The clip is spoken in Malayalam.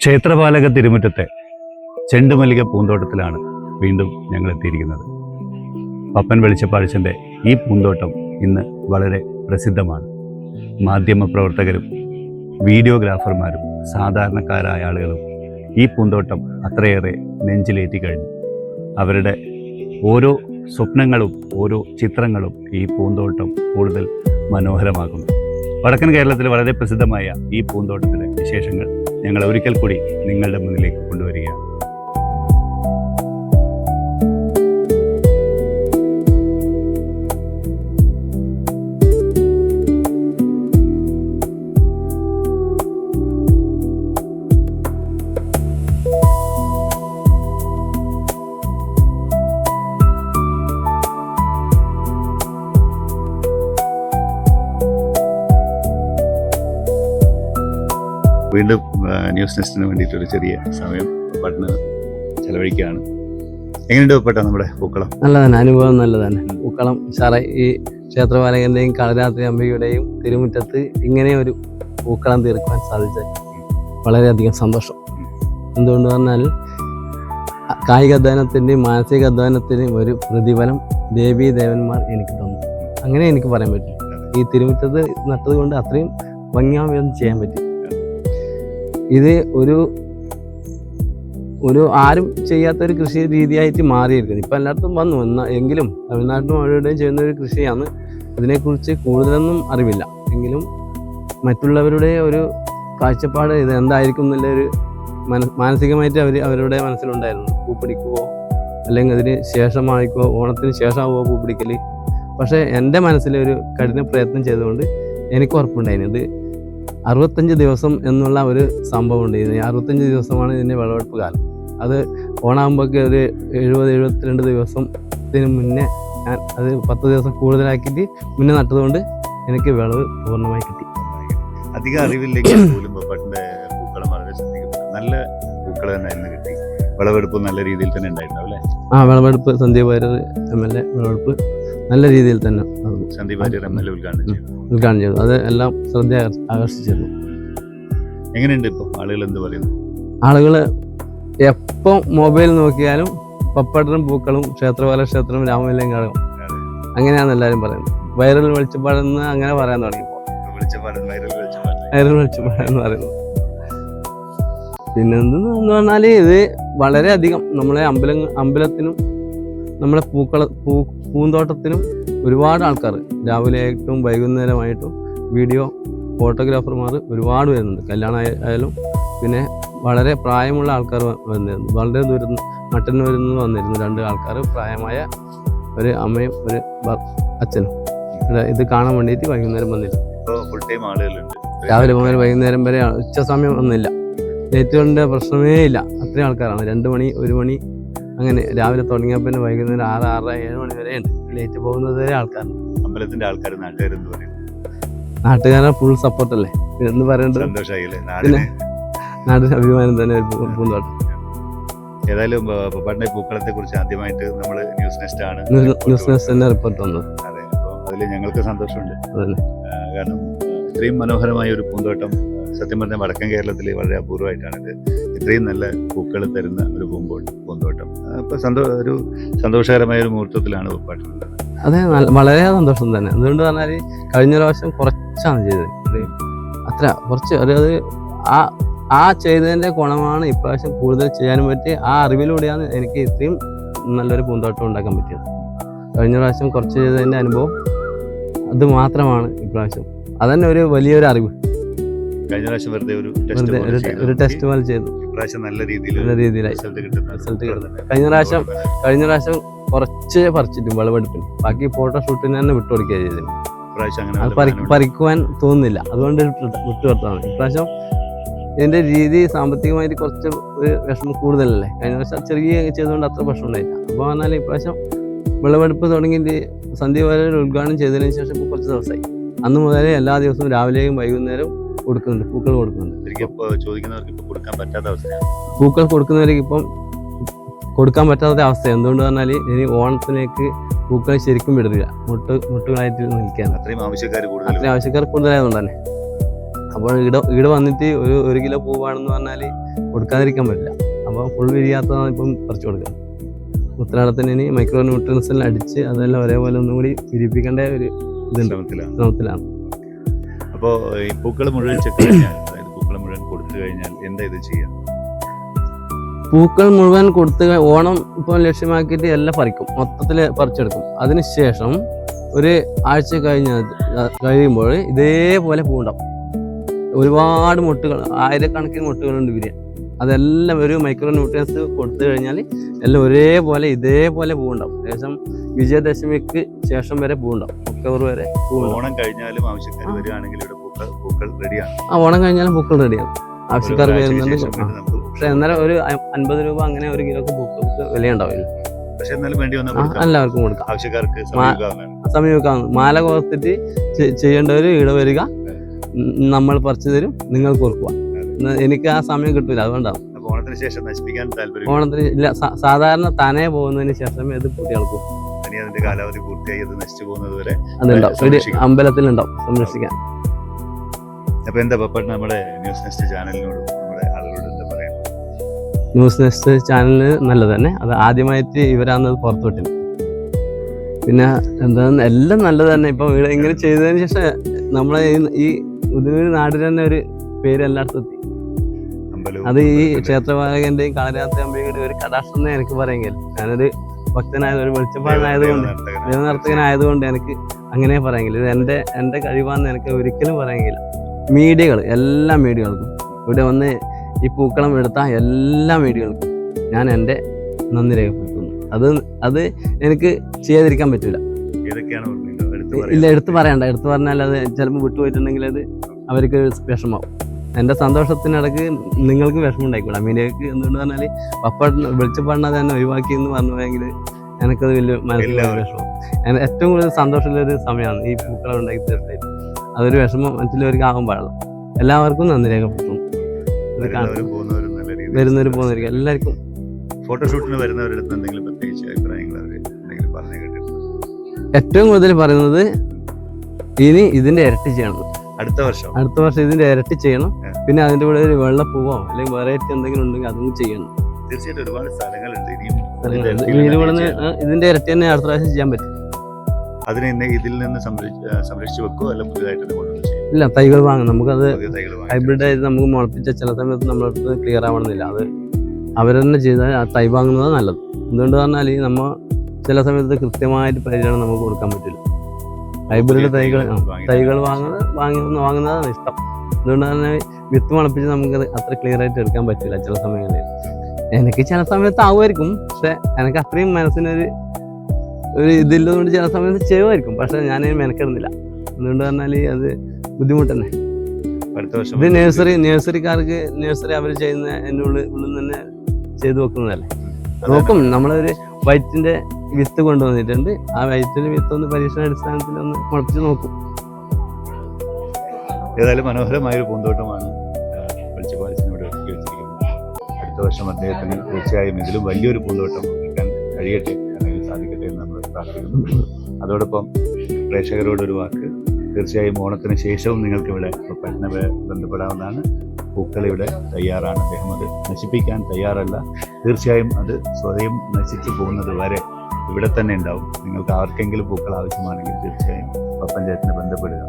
ക്ഷേത്രപാലക തിരുമുറ്റത്തെ ചെണ്ടുമല്ലിക പൂന്തോട്ടത്തിലാണ് വീണ്ടും ഞങ്ങൾ എത്തിയിരിക്കുന്നത്. പപ്പൻ വെളിച്ചപ്പാഴ്ചൻ്റെ ഈ പൂന്തോട്ടം ഇന്ന് വളരെ പ്രസിദ്ധമാണ്. മാധ്യമപ്രവർത്തകരും വീഡിയോഗ്രാഫർമാരും സാധാരണക്കാരായ ആളുകളും ഈ പൂന്തോട്ടം അത്രയേറെ നെഞ്ചിലേറ്റി കഴിഞ്ഞു. അവരുടെ ഓരോ സ്വപ്നങ്ങളും ഓരോ ചിത്രങ്ങളും ഈ പൂന്തോട്ടം കൂടുതൽ മനോഹരമാക്കുന്നു. വടക്കൻ കേരളത്തിൽ വളരെ പ്രസിദ്ധമായ ഈ പൂന്തോട്ടത്തിലെ വിശേഷങ്ങൾ ഞങ്ങൾ ഒരിക്കൽ കൂടി നിങ്ങളുടെ മുന്നിലേക്ക് കൊണ്ടുവരികയാണ്. വീണ്ടും ന്യൂസ് നെസ്റ്റിന് വേണ്ടിയിട്ടൊരു ചെറിയ സമയം പട്ടണ് ചെലവഴിക്കുകയാണ്. എങ്ങനെയുണ്ട് പെട്ട നമ്മുടെ പൂക്കളം? നല്ലതാണ്, അനുഭവം നല്ലതാണ്. പൂക്കളം സാറേ, ഈ ക്ഷേത്രപാലകന്റെയും കാളരാത്രി അംബികയുടെയും തിരുമുറ്റത്ത് ഇങ്ങനെ ഒരു പൂക്കളം തീർക്കുവാൻ സാധിച്ചത് വളരെയധികം സന്തോഷം. എന്തുകൊണ്ട് പറഞ്ഞാൽ കായിക അധ്വാനത്തിൻ്റെയും മാനസിക അധ്വാനത്തിൻ്റെയും ഒരു പ്രതിഫലം ദേവീ ദേവന്മാർ എനിക്ക് തന്നു. അങ്ങനെ എനിക്ക് പറയാൻ പറ്റും. ഈ തിരുമുറ്റത്ത് നട്ടത് കൊണ്ട് അത്രയും ഭംഗിയാവുകയും ചെയ്യാൻ പറ്റും. ഇത് ഒരു ആരും ചെയ്യാത്തൊരു കൃഷി രീതിയായിട്ട് മാറിയിരിക്കുന്നു. ഇപ്പം എല്ലായിടത്തും വന്നു എങ്കിലും തമിഴ്നാട്ടിലും അവിടെയും ചെയ്യുന്ന ഒരു കൃഷിയാണ്. ഇതിനെക്കുറിച്ച് കൂടുതലൊന്നും അറിവില്ല. എങ്കിലും മറ്റുള്ളവരുടെ ഒരു കാഴ്ചപ്പാട് ഇത് എന്തായിരിക്കും എന്നുള്ളൊരു മാനസികമായിട്ട് അവരുടെ മനസ്സിലുണ്ടായിരുന്നു. പൂ പിടിക്കുവോ അല്ലെങ്കിൽ അതിന് ശേഷമായിക്കോ, ഓണത്തിന് ശേഷമാവോ പൂ പിടിക്കൽ. പക്ഷേ എൻ്റെ മനസ്സിലൊരു കഠിന പ്രയത്നം ചെയ്തുകൊണ്ട് എനിക്ക് ഉറപ്പുണ്ടായിരുന്നു ഇത് 65 ദിവസം എന്നുള്ള ഒരു സംഭവം ഉണ്ട്. 65 ദിവസമാണ് ഇതിൻ്റെ വിളവെടുപ്പ് കാലം. അത് ഓണാകുമ്പോഴേക്ക് ഒരു 70-72 ദിവസത്തിന് മുന്നേ ഞാൻ അത് 10 ദിവസം കൂടുതലാക്കിയിട്ട് മുന്നേ നട്ടതുകൊണ്ട് എനിക്ക് വിളവ് പൂർണ്ണമായി കിട്ടി. അധികം അറിവില്ലെങ്കിൽ പോലും പപ്പൻ്റെ പൂക്കളം വളരെ ശ്രദ്ധിക്കപ്പെട്ടു. നല്ല പൂക്കൾ തന്നെ കിട്ടി. വിളവെടുപ്പ് നല്ല രീതിയിൽ തന്നെ ഉണ്ടായിട്ടുണ്ടാവും അല്ലേ? വിളവെടുപ്പ് സന്ദീപ് വാര്യർ MLA വിളവെടുപ്പ് നല്ല രീതിയിൽ തന്നെ സന്ദീപ് വാര്യർ MLA ഉദ്ഘാടനം ചെയ്തു. അത് എല്ലാം ശ്രദ്ധ ആകർഷിച്ചിരുന്നു. എങ്ങനെയുണ്ട് ഇപ്പോൾ ആളുകൾ എന്ത് പറയുന്നു? ആളുകൾ എപ്പം മൊബൈൽ നോക്കിയാലും പപ്പടനും പൂക്കളും ക്ഷേത്രപാല ക്ഷേത്രം രാമലയം കാണും, അങ്ങനെയാണ് എല്ലാവരും പറയുന്നത്. വൈറൽ വെളിച്ചപ്പാടെന്ന് അങ്ങനെ പറയാൻ തുടങ്ങിയപ്പോൾ വൈറൽ വെളിച്ചപ്പാടെന്ന് പറയുന്നത്. പിന്നെ എന്തെന്ന് പറഞ്ഞാൽ ഇത് വളരെയധികം നമ്മളെ അമ്പലത്തിനും നമ്മളെ പൂന്തോട്ടത്തിനും ഒരുപാട് ആൾക്കാർ രാവിലെയായിട്ടും വൈകുന്നേരമായിട്ടും വീഡിയോ ഫോട്ടോഗ്രാഫർമാർ ഒരുപാട് വരുന്നുണ്ട്. കല്യാണം ആയാലും പിന്നെ വളരെ പ്രായമുള്ള ആൾക്കാർ വന്നിരുന്നു. വളരെ ദൂരം മട്ടന്നൂരിൽ നിന്ന് വന്നിരുന്നു 2 ആൾക്കാർ, പ്രായമായ ഒരു അമ്മയും ഒരു അച്ഛനും. ഇത് കാണാൻ വേണ്ടിയിട്ട് വൈകുന്നേരം വന്നിരുന്നു. രാവിലെ മുതൽ വൈകുന്നേരം വരെ ഉച്ച സമയം ഒന്നുമില്ല. ലേറ്റുകളുടെ പ്രശ്നമേ ഇല്ല. അത്രയും ആൾക്കാരാണ്. 2 മണി 1 മണി അങ്ങനെ രാവിലെ തുടങ്ങിയാൽ പിന്നെ വൈകുന്നേരം 6, 6, 7 മണി വരെ ഉണ്ട്. ലേറ്റ് പോകുന്നത് വരെ ആൾക്കാരാണ്. അമ്പലത്തിന്റെ ആൾക്കാർ നാട്ടുകാരെ ഫുൾ സപ്പോർട്ടല്ലേ എന്ന് പറയേണ്ടത്. പിന്നെ നാടിന് അഭിമാനം തന്നെ ഒരു പൂന്തോട്ടം. ഏതായാലും പപ്പൻ്റെ പൂക്കളത്തെ കുറിച്ച് ആദ്യമായിട്ട് നമ്മൾ ന്യൂസ് നെസ്റ്റ് തന്നെ റിപ്പോർട്ട് വന്നത്. അതെ, അപ്പോൾ അതിൽ ഞങ്ങൾക്ക് സന്തോഷമുണ്ട്. കാരണം ഇത്രയും മനോഹരമായ ഒരു പൂന്തോട്ടം സത്യം പറഞ്ഞാൽ വടക്കൻ കേരളത്തിൽ വളരെ അപൂർവമായിട്ടാണിത്. ഇത്രയും നല്ല പൂക്കൾ തരുന്ന ഒരു പൂന്തോട്ടം. അപ്പോൾ ഒരു സന്തോഷകരമായ ഒരു മുഹൂർത്തത്തിലാണ് പപ്പട്ടുള്ളത്. അതെ, വളരെ സന്തോഷം തന്നെ. അതുകൊണ്ട് പറഞ്ഞാൽ കഴിഞ്ഞ പ്രാവശ്യം കുറച്ചാണ് ചെയ്തത്. അത്ര കുറച്ച് അത് ആ ചെയ്തതിൻ്റെ ഗുണമാണ് ഇപ്രാവശ്യം കൂടുതൽ ചെയ്യാനും പറ്റി. ആ അറിവിലൂടെയാണ് എനിക്ക് ഇത്രയും നല്ലൊരു പൂന്തോട്ടം ഉണ്ടാക്കാൻ പറ്റിയത്. കഴിഞ്ഞ പ്രാവശ്യം കുറച്ച് ചെയ്തതിൻ്റെ അനുഭവം അത് മാത്രമാണ് ഇപ്രാവശ്യം. അതന്നെ ഒരു വലിയൊരു അറിവ്. കഴിഞ്ഞ പ്രാവശ്യം വെറുതെ ഒരു ടെസ്റ്റ് പോലെ ചെയ്തു. നല്ല രീതിയിലായി റിസൾട്ട് കിട്ടുന്നത്. കഴിഞ്ഞ പ്രാവശ്യം കുറച്ച് പറിച്ചിട്ടും വിളവെടുപ്പിന്, ബാക്കി ഫോട്ടോഷൂട്ടിന് തന്നെ വിട്ടുകൊടുക്കുക ചെയ്തിരുന്നു. അത് പറിക്കുവാൻ തോന്നുന്നില്ല, അതുകൊണ്ട് വിട്ടുകൊടുത്തതാണ്. ഇപ്രാവശ്യം ഇതിൻ്റെ രീതി സാമ്പത്തികമായിട്ട് കുറച്ച് ഒരു വിഷമം കൂടുതലല്ലേ. കഴിഞ്ഞ പ്രാവശ്യം ചെറിയ ചെയ്തുകൊണ്ട് അത്ര പ്രശ്നം ഉണ്ടായില്ല. അപ്പോൾ പറഞ്ഞാൽ ഇപ്രാവശ്യം വിളവെടുപ്പ് തുടങ്ങിയിട്ട് സന്ധ്യ വരെ ഉദ്ഘാടനം ചെയ്തതിനു ശേഷം ഇപ്പോൾ കുറച്ച് ദിവസമായി. അന്ന് മുതലേ എല്ലാ ദിവസവും രാവിലെയും വൈകുന്നേരവും കൊടുക്കുന്നുണ്ട്, പൂക്കൾ കൊടുക്കുന്നുണ്ട്. പൂക്കൾ കൊടുക്കുന്നവർക്ക് ഇപ്പം കൊടുക്കാൻ പറ്റാത്ത അവസ്ഥ. എന്തുകൊണ്ട് പറഞ്ഞാൽ ഇനി ഓണത്തിലേക്ക് പൂക്കൾ ശരിക്കും വിടില്ല, മുട്ടുകളായിട്ട് നിൽക്കാൻ. അത്രയും ആവശ്യക്കാർ കൂടുതലായതുകൊണ്ട് തന്നെ അപ്പോൾ ഈടെ വന്നിട്ട് ഒരു കിലോ പൂവാണെന്ന് പറഞ്ഞാൽ കൊടുക്കാതിരിക്കാൻ പറ്റില്ല. അപ്പോൾ ഫുൾ വിരിയാത്തതാണ് ഇപ്പം പറിച്ചു കൊടുക്കുന്നത്. ഉത്തരാടത്തിന് ഇനി മൈക്രോ ന്യൂട്രിയൻസ് എല്ലാം അടിച്ച് അതെല്ലാം ഒരേപോലെ ഒന്നും കൂടി വിരിപ്പിക്കേണ്ട ഒരു ശ്രമത്തിലാണ്. അപ്പോൾ ഈ പൂക്കൾ മുഴുവൻ ചെക്ക് കഴിഞ്ഞാൽ, അതായത് പൂക്കൾ മുഴുവൻ കൊടുത്തു കഴിഞ്ഞാൽ എന്താ ഇത് ചെയ്യാം? പൂക്കൾ മുഴുവൻ കൊടുത്ത് ഓണം ഇപ്പോൾ ലക്ഷ്യമാക്കിയിട്ട് എല്ലാം പറിക്കും, മൊത്തത്തിൽ പറിച്ചെടുക്കും. അതിനുശേഷം ഒരു ആഴ്ച കഴിയുമ്പോൾ ഇതേപോലെ പൂണ്ടാവും. ഒരുപാട് മുട്ടുകൾ, ആയിരക്കണക്കിന് മുട്ടുകളുണ്ട് വിരിയാൻ. അതെല്ലാം ഒരു മൈക്രോ ന്യൂട്രിയൻസ് കൊടുത്തു കഴിഞ്ഞാൽ എല്ലാം ഒരേപോലെ ഇതേപോലെ പൂണ്ടാവും. ഏകദേശം വിജയദശമിക്ക് ശേഷം വരെ പൂണ്ടാവും, ഒക്ടോബർ വരെ പൂണ്ടാവും. ഓണം കഴിഞ്ഞാലും ആവശ്യക്കാർ വരികയാണെങ്കിൽ ഇവിടെ പൂക്കൾ റെഡിയാണ്. ഓണം കഴിഞ്ഞാലും പൂക്കൾ റെഡിയാണ്, ആവശ്യക്കാർ വരുന്നുണ്ട്. പക്ഷെ എന്നാലും ഒരു 50 രൂപ അങ്ങനെ ഒരു കിലോക്ക് പൂക്കൾക്ക് വില ഉണ്ടാവില്ല. പക്ഷെ എന്നാലും വേണ്ടി എല്ലാവർക്കും കൊടുക്കാം, ആവശ്യക്കാർക്ക് സമീപിക്കാവുന്ന. മാല കോർത്തിട്ട് ചെയ്യേണ്ടവർ ഇവിടെ വരിക, നമ്മൾ പറിച്ചു തരും, നിങ്ങൾക്ക് ഓർക്കുക. എനിക്ക് ആ സമയം കിട്ടൂല, അതുകൊണ്ടാണ്. ഓണത്തിന് ശേഷം നശിപ്പിക്കാൻ താല്പര്യം? ഓണത്തിന് ഇല്ല, സാധാരണ തനേ പോകുന്നതിന് ശേഷമേ അത് പൂട്ടിയാൾക്കും. അതിന്റെ കാലാവധി പൂർത്തിയായി അത് നശിച്ചു പോകുന്നത് വരെ അതുണ്ടാവും, ഒരു അമ്പലത്തിലുണ്ടാവും സംരക്ഷിക്കാൻ. അപ്പൊ എന്താ പപ്പട്ട് നമ്മുടെ ന്യൂസ് നെസ്റ്റ് ചാനലിനോട് നമ്മുടെ ആളുകളോട് എന്താ പറയാ? ന്യൂസ് നെസ്റ്റ് ചാനലിന് നല്ലത് തന്നെ. അത് ആദ്യമായിട്ട് ഇവരാന്നത് പുറത്തുവിട്ടില്ല. പിന്നെ എന്താ എല്ലാം നല്ലത് തന്നെ. ഇപ്പം ഇവിടെ ഇങ്ങനെ ചെയ്തതിന് ശേഷം നമ്മളെ ഈ ഉദൂര് നാടിന് തന്നെ ഒരു പേര് എല്ലായിടത്തും എത്തി. അത് ഈ ക്ഷേത്രപാലകന്റെയും കളരാത്ത അമ്പയുടെ ഒരു കടാക്ഷം എന്ന് എനിക്ക് പറയെങ്കിൽ, ഞാനൊരു ഭക്തനായത്, ഒരു വെളിച്ചപ്പാടനായതുകൊണ്ട്, ദേവനർത്തകനായതുകൊണ്ട് എനിക്ക് അങ്ങനെ പറയെങ്കിൽ, ഇത് എൻ്റെ കഴിവാന്ന് എനിക്ക് ഒരിക്കലും പറയെങ്കില്ല. മീഡിയകൾ, എല്ലാ മീഡിയകൾക്കും ഇവിടെ വന്ന് ഈ പൂക്കളം എടുത്ത എല്ലാ മീഡിയകൾക്കും ഞാൻ എൻ്റെ നന്ദി രേഖപ്പെടുത്തുന്നു. അത് എനിക്ക് ചെയ്യാതിരിക്കാൻ പറ്റൂല. ഇല്ല, എടുത്തു പറഞ്ഞാൽ അത് ചിലപ്പോൾ വിട്ടുപോയിട്ടുണ്ടെങ്കിൽ അത് അവർക്ക് വിഷമാവും. എൻ്റെ സന്തോഷത്തിനിടക്ക് നിങ്ങൾക്ക് വിഷമം ഉണ്ടായിക്കൂടാ. മീഡിയക്ക് എന്തുകൊണ്ട് പറഞ്ഞാൽ വെളിച്ചപ്പാടിനെ തന്നെ ഒഴിവാക്കി എന്ന് പറഞ്ഞെങ്കിൽ എനിക്കത് വലിയ മനസ്സിലായ വിഷമം. ഏറ്റവും കൂടുതൽ സന്തോഷമുള്ളൊരു സമയമാണ് ഈ പൂക്കളം ഉണ്ടാക്കി തീർച്ചയായിട്ടും. അതൊരു വിഷമം മറ്റുള്ളവർക്ക് ആകാൻ പാടില്ല. എല്ലാവർക്കും നന്ദി രേഖപ്പെടുത്തുന്നു. വരുന്നവർ പോകുന്നവർക്ക് എല്ലാവർക്കും. ഫോട്ടോഷൂട്ടിന് വരുന്നവരുടെ എന്തെങ്കിലും പ്രത്യേകിച്ച് അഭിപ്രായങ്ങൾ പറഞ്ഞു കേട്ടിട്ടുണ്ട്? ഏറ്റവും കൂടുതൽ പറയുന്നത് ഇനി ഇതിന്റെ ഇരട്ടി ചെയ്യണം. അടുത്ത വർഷം ഇതിന്റെ ഇരട്ടി ചെയ്യണം. പിന്നെ അതിന്റെ കൂടെ ഒരു വെള്ളപ്പൂവോ അല്ലെങ്കിൽ വെറൈറ്റി എന്തെങ്കിലും ഉണ്ടെങ്കിൽ അതും ചെയ്യണം. തീർച്ചയായിട്ടും ഒരുപാട് സ്ഥലങ്ങളുണ്ട്. ഇതിന്റെ ഇരട്ടി തന്നെ അടുത്ത പ്രാവശ്യം ചെയ്യാൻ പറ്റും. അതിനെ ഇതിൽ നിന്ന് സംരക്ഷിച്ച് വെക്കുമോ അല്ല പുതിയതായിട്ട്? ഇല്ല, തൈകൾ വാങ്ങും. നമുക്കത് ഹൈബ്രിഡ് ആയിട്ട് നമുക്ക് മുളപ്പിച്ച ചില സമയത്ത് നമ്മളടുത്ത് ക്ലിയർ ആവണമെന്നില്ല. അത് അവർ തന്നെ ചെയ്താൽ ആ തൈ വാങ്ങുന്നതാണ് നല്ലത്. എന്തുകൊണ്ട് പറഞ്ഞാൽ നമ്മൾ ചില സമയത്ത് കൃത്യമായിട്ട് പരിചരണം നമുക്ക് കൊടുക്കാൻ പറ്റില്ല. ഹൈബ്രിഡ് തൈകൾ വാങ്ങുന്നതാണ് ഇഷ്ടം. അതുകൊണ്ട് തന്നെ വിത്ത് മുളപ്പിച്ച് നമുക്കത് അത്ര ക്ലിയർ ആയിട്ട് എടുക്കാൻ പറ്റില്ല ചില സമയങ്ങളിൽ. എനിക്ക് ചില സമയത്ത് ആവുമായിരിക്കും, പക്ഷെ എനിക്ക് അത്രയും മനസ്സിനൊരു ഇതില്ലതുകൊണ്ട് ചില സമയത്ത് ചെയ്യുമായിരിക്കും. പക്ഷെ ഞാനതിന് മെനക്കെടുന്നില്ല. അതുകൊണ്ട് പറഞ്ഞാൽ അത് ബുദ്ധിമുട്ട് തന്നെ. ഇത് നഴ്സറിക്കാർക്ക് നഴ്സറി അവർ ചെയ്യുന്ന ഉള്ളിൽ തന്നെ ചെയ്തു വെക്കുന്നതല്ലേ. നോക്കും, നമ്മളൊരു വൈറ്റിന്റെ വിത്ത് കൊണ്ടുവന്നിട്ടുണ്ട്. ആ വൈറ്റിന്റെ വിത്ത് ഒന്ന് പരീക്ഷണാടിസ്ഥാനത്തിൽ ഒന്ന് മുളപ്പിച്ച് നോക്കും. ഏതായാലും മനോഹരമായൊരു പൂന്തോട്ടമാണ് വെളിച്ചപ്പാലസിനോട് ഒരുക്കി വെച്ചിരിക്കുന്നത്. അടുത്ത വർഷം അദ്ദേഹത്തിന് തീർച്ചയായും ഇതിലും വലിയൊരു പൂന്തോട്ടം ഒരുക്കാൻ കഴിയട്ടെ, അല്ലെങ്കിൽ സാധിക്കട്ടെ എന്ന് നമ്മൾ പ്രാർത്ഥിക്കുന്നു. അതോടൊപ്പം പ്രേക്ഷകരോടൊരു വാക്ക്, തീർച്ചയായും ഓണത്തിന് ശേഷവും നിങ്ങൾക്കിവിടെ പട്ടണം ബന്ധപ്പെടാവുന്നതാണ്. പൂക്കൾ ഇവിടെ തയ്യാറാണ്. അദ്ദേഹം അത് നശിപ്പിക്കാൻ തയ്യാറല്ല. തീർച്ചയായും അത് സ്വയം നശിച്ചു പോകുന്നത് വരെ ഇവിടെ തന്നെ ഉണ്ടാവും. നിങ്ങൾക്ക് ആർക്കെങ്കിലും പൂക്കൾ ആവശ്യമാണെങ്കിൽ തീർച്ചയായും പഞ്ചായത്തിനെ ബന്ധപ്പെടുക.